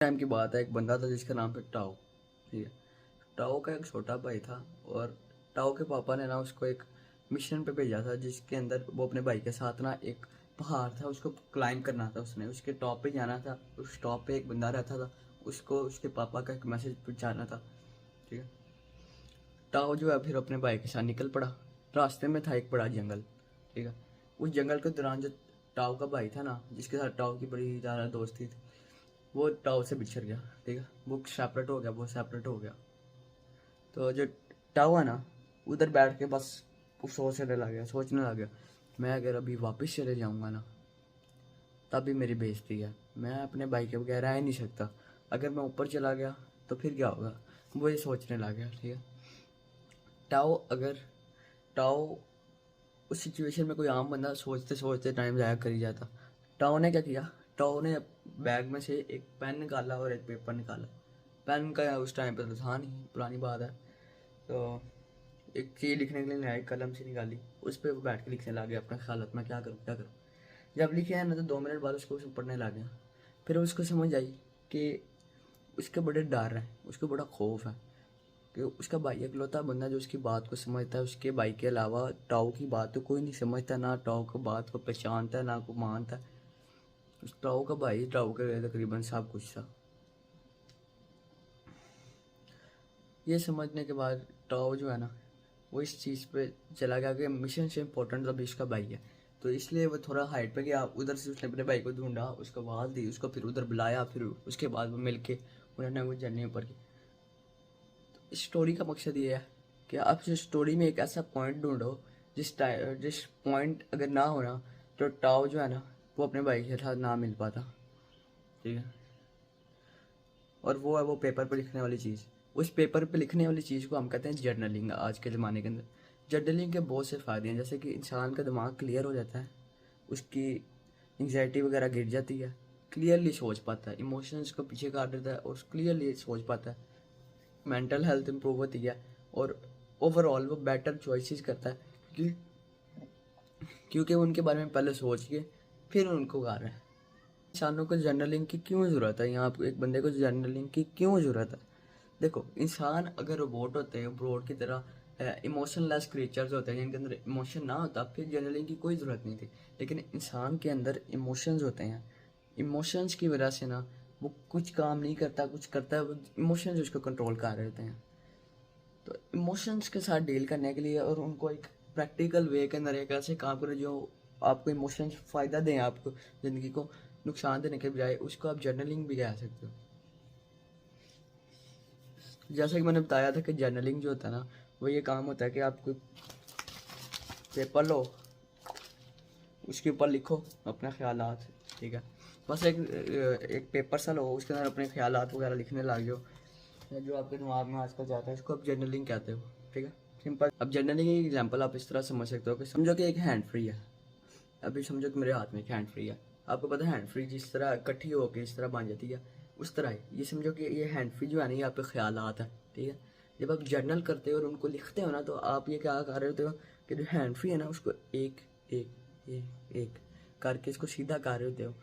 Time की बात है, एक बंदा था जिसका नाम था टाओ। ठीक है। टाओ का एक छोटा भाई था और टाओ के पापा ने ना उसको एक मिशन पे भेजा था जिसके अंदर वो अपने भाई के साथ ना एक पहाड़ था उसको क्लाइंब करना था। उसने उसके टॉप पे जाना था। उस टॉप पे एक बंदा रहता था, उसको उसके पापा का एक मैसेज पहुंचाना था। ठीक है। टाओ जो है फिर अपने भाई के साथ निकल पड़ा। रास्ते में था एक बड़ा जंगल। ठीक है। उस जंगल के दौरान जो टाओ का भाई था ना, जिसके साथ टाओ की बड़ी ज़्यादा दोस्ती थी, वो टाओ से बिछड़ गया। ठीक है। वो सेपरेट हो गया, वो सेपरेट हो गया। तो जो टाओ है ना, उधर बैठ के बस वो सोचने लग गया, मैं अगर अभी वापस चले जाऊंगा ना, तब भी मेरी बेइज्जती है। मैं अपने भाई के बगैर रह ही नहीं सकता। अगर मैं ऊपर चला गया तो फिर क्या होगा। वो ये सोचने लग गया। ठीक है। टाओ अगर टाओ उस सिचुएशन में कोई आम बंदा सोचते सोचते टाइम ज़ाया कर ही जाता। टाओ ने क्या किया, टाओ ने बैग में से एक पेन निकाला और एक पेपर निकाला। पेन का उस टाइम पे तो था नहीं, पुरानी बात है। तो एक चीज़ लिखने के लिए नया एक कलम से निकाली, उस पर वो बैठ के लिखने लग गया अपना ख्याल में, क्या करूँ क्या करूँ। जब लिखे है ना तो 2 मिनट बाद उसको पढ़ने लग गया। फिर उसको समझ आई कि उसके बड़े डर है, उसको बड़ा खौफ है कि उसका भाई इकलौता बंदा जो उसकी बात को समझता है। उसके भाई के अलावा टाओ की बात तो कोई नहीं समझता, ना टाओ को बात को पहचानता है, ना को मानता है। उस टाओ का भाई टाओ के लिए तकरीबन सब कुछ था। ये समझने के बाद टाओ जो है ना, वो इस चीज़ पे चला गया कि मिशन से इम्पोर्टेंट अभी उसका भाई है। तो इसलिए वो थोड़ा हाइट पे गया। उधर से उसने अपने भाई को ढूंढा, उसको आवाज़ दी, उसको फिर उधर बुलाया, फिर उसके बाद वो मिल के उन्होंने वो जर्नी ऊपर की। इस स्टोरी का मकसद ये है कि आप इस स्टोरी में एक ऐसा पॉइंट ढूंढो जिस पॉइंट अगर ना होना तो टाओ जो है ना, वो अपने भाई के साथ ना मिल पाता। ठीक है। और वो है वो पेपर पे लिखने वाली चीज़। उस पेपर पे लिखने वाली चीज़ को हम कहते हैं जर्नलिंग। आज के ज़माने के अंदर जर्नलिंग के बहुत से फ़ायदे हैं, जैसे कि इंसान का दिमाग क्लियर हो जाता है, उसकी एंग्जाइटी वगैरह गिर जाती है, क्लियरली सोच पाता है, इमोशंस को पीछे काट देता है और क्लियरली सोच पाता है, मेंटल हेल्थ इंप्रूव होती है और ओवरऑल वो बेटर चॉइसेस करता है। क्योंकि क्योंकि वो उनके बारे में पहले सोच के फिर उनको गा रहा है। इंसानों को जर्नलिंग की क्यों ज़रूरत है, यहाँ एक बंदे को जर्नलिंग की क्यों ज़रूरत है। देखो, इंसान अगर रोबोट होते हैं, रोबोट की तरह इमोशनलेस क्रिएचर्स होते हैं जिनके अंदर इमोशन ना होता, फिर जर्नलिंग की कोई ज़रूरत नहीं थी। लेकिन इंसान के अंदर इमोशंस होते हैं। इमोशंस की वजह से ना वो कुछ काम नहीं करता, कुछ करता है, वो इमोशंस उसको कंट्रोल कर रहे होते हैं। तो इमोशंस के साथ डील करने के लिए और उनको एक प्रैक्टिकल वे के अंदर एक ऐसे काम करो जो आपको इमोशंस फ़ायदा दें, आपको ज़िंदगी को नुकसान देने के बजाय, उसको आप जर्नलिंग भी कह सकते हो। जैसा कि मैंने बताया था कि जर्नलिंग जो होता है ना, वो ये काम होता है कि आप कोई पेपर लो, उसके ऊपर लिखो अपने ख्यालात। ठीक है। बस एक पेपर सा लो, उसके अंदर अपने ख्यालात वगैरह लिखने लग जाओ, या जो आपके दिमाग में आजकल जाता है, इसको आप जर्नलिंग कहते हो। ठीक है। सिंपल। अब जर्नलिंग की एग्जांपल आप इस तरह समझ सकते हो कि समझो कि एक हैंड फ्री है। अभी समझो कि मेरे हाथ में एक हैंड फ्री है। आपको पता है हैंड फ्री जिस तरह इकट्ठी होकर इस तरह बन जाती है, उस तरह ही ये समझो कि ये हैंड फ्री जो है ना, ये आपके ख्यालात है। ठीक है। जब आप जर्नल करते हो और उनको लिखते हो ना, तो आप ये क्या कर रहे होते हो कि जो हैंड फ्री है ना, उसको एक एक एक करके इसको सीधा कर रहे होते हो।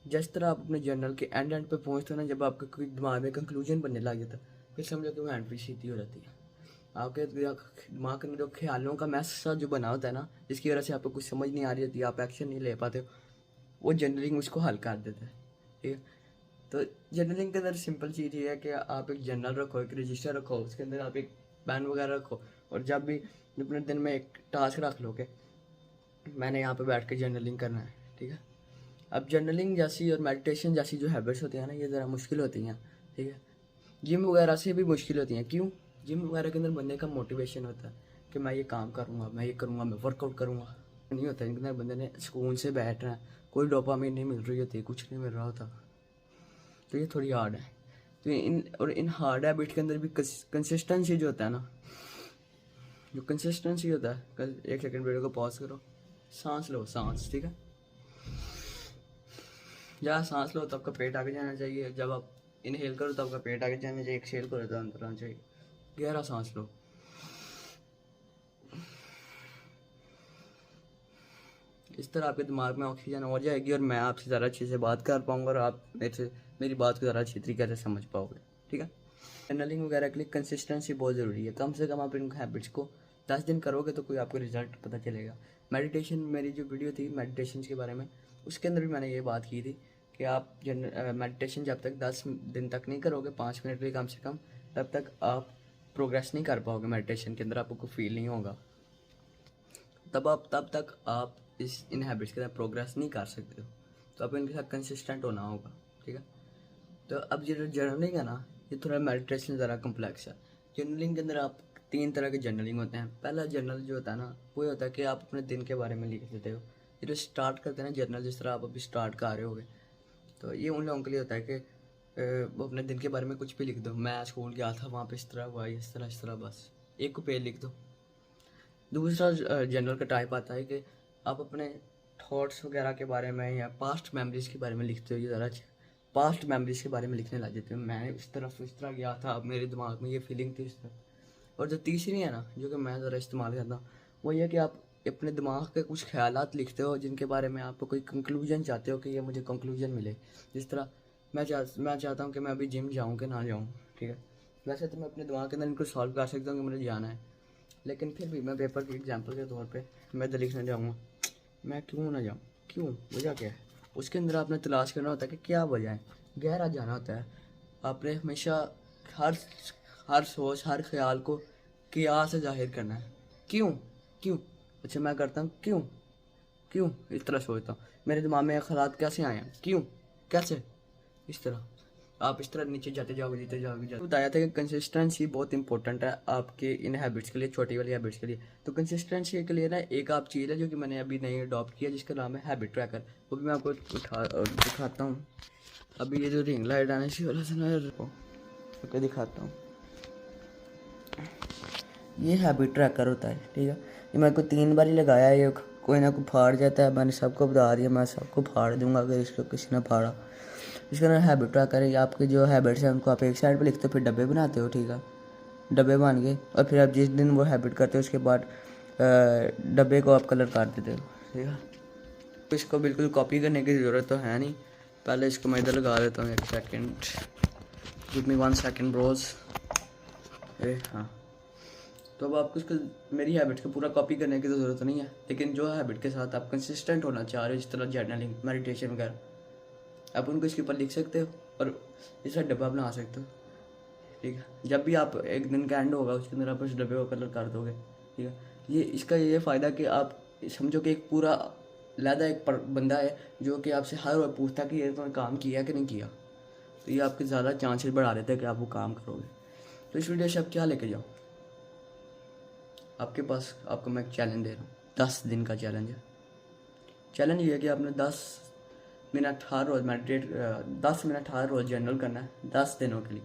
जिस तरह आप अपने जर्नल के एंड पे पहुंचते हो ना, जब आपके कोई दिमाग में कंक्लूजन बनने लग जाता है, फिर समझो कि वो हैंड फ्री सीधी हो जाती है। आपके दिमाग के अंदर जो ख्यालों का मैस सा जो बना होता है ना, जिसकी वजह से आपको कुछ समझ नहीं आ रही होती, आप एक्शन नहीं ले पाते हो, वो जर्नलिंग उसको हल कर देता है। ठीक है। तो जर्नलिंग के अंदर सिंपल चीज़ ये है कि आप एक जर्नल रखो, एक रजिस्टर रखो, उसके अंदर आप एक पेन वगैरह रखो, और जब भी अपने दिन में एक टास्क रख लो कि मैंने यहाँ पे बैठ के जर्नलिंग करना है। ठीक है। अब जर्नलिंग जैसी और मेडिटेशन जैसी जो हैबिट्स होती हैं ना, ये ज़रा मुश्किल होती हैं। ठीक है। जिम वगैरह से भी मुश्किल होती हैं। क्यों? जिम वगैरह के अंदर बंदे का मोटिवेशन होता है कि मैं ये काम करूँगा, मैं ये करूँगा, मैं वर्कआउट करूँगा। नहीं होता इनके अंदर, बंदे ने सुकून से बैठना है, कोई डोपामिन नहीं मिल रही होती, कुछ नहीं मिल रहा होता। तो ये थोड़ी हार्ड है। तो इन हार्ड हैबिट के अंदर भी कंसिस्टेंसी जो होता है ना, जो कंसिस्टेंसी होता है, कल एक सेकंड वीडियो को पॉज करो, सांस लो, सांस। ठीक है। जहाँ सांस लो तो आपका पेट आगे जाना चाहिए, जब आप इनहेल करो तो आपका पेट आगे जाना चाहिए, एक्सहेल करो तो अंदर आना चाहिए। गहरा सांस लो। इस तरह आपके दिमाग में ऑक्सीजन हो जाएगी और मैं आपसे ज़्यादा अच्छे से बात कर पाऊँगा और आप मेरे से मेरी बात को ज़रा अच्छी तरीके से समझ पाओगे, ठीक है। जर्नलिंग वगैरह के लिए कंसिस्टेंसी बहुत ज़रूरी है। कम से कम आप इन हैबिट्स को 10 दिन करोगे तो कोई आपको रिजल्ट पता चलेगा। मेडिटेशन, मेरी जो वीडियो थी मेडिटेशन के बारे में, उसके अंदर भी मैंने ये बात की थी कि आप मेडिटेशन जब तक 10 दिन तक नहीं करोगे, 5 मिनट के लिए कम से कम, तब तक आप प्रोग्रेस नहीं कर पाओगे मेडिटेशन के अंदर, आपको कोई फील नहीं होगा। तब तक आप इन हैबिट्स के अंदर प्रोग्रेस नहीं कर सकते हो। तो आप इनके साथ कंसिस्टेंट होना होगा, ठीक है। तो अब ये जो जर्नलिंग है ना, ये थोड़ा मेडिटेशन ज़रा कम्प्लेक्स है। जर्नलिंग के अंदर आप 3 तरह के जर्नलिंग होते हैं। पहला जर्नल जो होता है ना, वो ये होता है कि आप अपने दिन के बारे में लिख देते हो। ये जो स्टार्ट करते हैं ना जर्नल, जिस तरह आप अभी स्टार्ट कर रहे होगे, तो ये उन लोगों के लिए होता है कि वो अपने दिन के बारे में कुछ भी लिख दो। मैं स्कूल गया था, वहाँ पे इस तरह हुआ, इस तरह, बस एक को पेज लिख दो। दूसरा जर्नल का टाइप आता है कि आप अपने थॉट्स वगैरह के बारे में या पास्ट मेमोरीज़ के बारे में लिखते हो। ये ज़रा पास्ट मेमोरीज़ के बारे में लिखने लग जाते हो, मैं इस तरह गया था, अब मेरे दिमाग में ये फीलिंग थी, इस तरह। और जो तीसरी है ना, जो कि मैं ज़रा इस्तेमाल करता हूँ, वो ये कि आप अपने दिमाग के कुछ ख्यालात लिखते हो जिनके बारे में आप कोई कंक्लूजन चाहते हो कि ये मुझे कंक्लूजन मिले। जिस तरह मैं चाहता हूँ कि मैं अभी जिम जाऊँ कि ना जाऊँ, ठीक है। वैसे तो मैं अपने दिमाग के अंदर इनको सॉल्व कर सकता हूँ कि मुझे जाना है, लेकिन फिर भी मैं पेपर के एग्जाम्पल के तौर पे मैं तो लिखने जाऊँगा, मैं क्यों ना जाऊँ, क्यों, वजह क्या है। उसके अंदर आपने तलाश करना होता है कि क्या वजह है, गहरा जाना होता है। आपने हमेशा हर सोच, हर ख्याल को क्या से जाहिर करना है। क्यों क्यों अच्छा मैं करता हूँ, क्यों इस तरह सोचता हूँ, मेरे दिमाग में ख्यालात कैसे आए हैं, क्यों, कैसे, इस तरह आप इस तरह नीचे जाते जाओगे। बताया था कि कंसिस्टेंसी बहुत इंपॉर्टेंट है आपके इन हैबिट्स के लिए, छोटी वाली हैबिट्स के लिए। तो कंसिस्टेंसी के लिए ना एक आप चीज़ है जो कि मैंने अभी नई अडॉप्ट किया, जिसका नाम है हैबिट ट्रैकर। वो भी मैं आपको दिखाता हूँ। अभी ये जो रिंग लाइट आने से वाला ना, दिखाता हूँ। ये हैबिट ट्रैकर होता है, ठीक है। ये मेरे को 3 बार ही लगाया है, ये कोई ना कोई फाड़ जाता है। मैंने सबको बता दिया, मैं सबको फाड़ दूंगा अगर इसको किसी ने फाड़ा। इसका नाम हैबिट ट्रैकर है। आपके जो हैबिट्स हैं उनको आप एक साइड पे लिखते हो, फिर डब्बे बनाते हो, ठीक है। डब्बे बन गए, और फिर आप जिस दिन वो हैबिट करते हो उसके बाद डब्बे को आप कलर कर देते हो, ठीक है। तो इसको बिल्कुल कॉपी करने की ज़रूरत तो है नहीं। पहले इसको मैं इधर लगा देता हूँ, 1 second, give me 1 second bros. हाँ, तो अब आपको इसको मेरी हैबिट्स को पूरा कॉपी करने की तो ज़रूरत नहीं है, लेकिन जो हैबिट के साथ आप कंसिस्टेंट होना चाह रहे हो, जिस तरह जर्नलिंग, मेडिटेशन वगैरह, आप उनको इसके ऊपर लिख सकते हो और इसका डब्बा बना सकते हो, ठीक है। जब भी आप एक दिन का एंड होगा उसके अंदर आप उस डब्बे को कलर कर दोगे, ठीक है। ये इसका ये फ़ायदा कि आप समझो कि एक पूरा लहदा एक बंदा है जो कि आपसे हर रोज पूछता है कि ये तुमने काम किया कि नहीं किया। तो ये आपके ज़्यादा चांसेस बढ़ा देता है कि आप वो काम करोगे। तो इस वीडियो से आप क्या लेके जाओ, आपके पास आपको मैं एक चैलेंज दे रहा हूँ, 10 दिन का चैलेंज है। चैलेंज ये है कि आपने 10 मिनट हर रोज़ मेडिटेट 10 मिनट हर रोज़ जर्नल करना है 10 दिनों के लिए,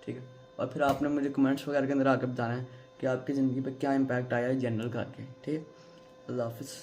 ठीक है। और फिर आपने मुझे कमेंट्स वगैरह के अंदर आकर बताना है कि आपकी ज़िंदगी पे क्या इम्पैक्ट आया है जर्नल करके, ठीक है। अल्लाह हाफिज़।